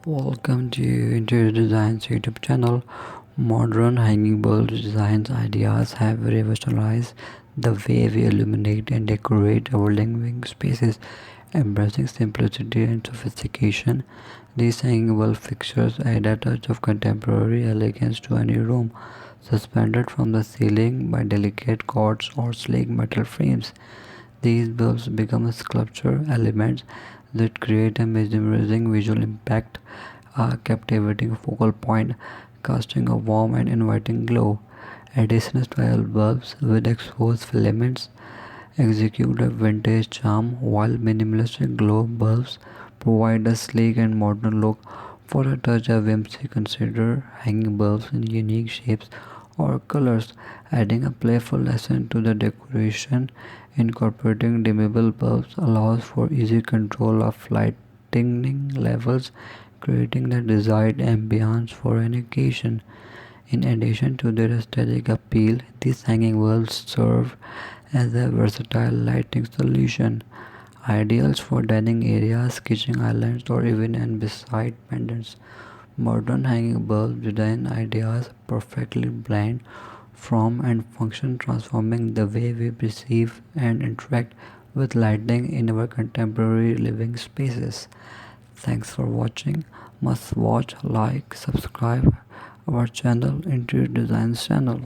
Welcome to Interior Designs YouTube channel. Modern hanging bulb design ideas have revolutionized the way we illuminate and decorate our living spaces, embracing simplicity and sophistication. These hanging bulb fixtures add a touch of contemporary elegance to any room, suspended from the ceiling by delicate cords or sleek metal frames. These bulbs become sculpture elements that create a mesmerizing visual impact, a captivating focal point, casting a warm and inviting glow. Additional style bulbs with exposed filaments execute a vintage charm, while minimalistic globe bulbs provide a sleek and modern look. For a touch of whimsy, consider hanging bulbs in unique shapes or colors, adding a playful accent to the decoration. Incorporating dimmable bulbs allows for easy control of lighting levels, creating the desired ambience for an occasion. In addition to their aesthetic appeal, these hanging bulbs serve as a versatile lighting solution, ideal for dining areas, kitchen islands, or even and beside pendants. Modern hanging bulb design ideas perfectly blend form and function, transforming the way we perceive and interact with lighting in our contemporary living spaces. Thanks for watching. Must watch, like, subscribe our channel, Interior Designs channel.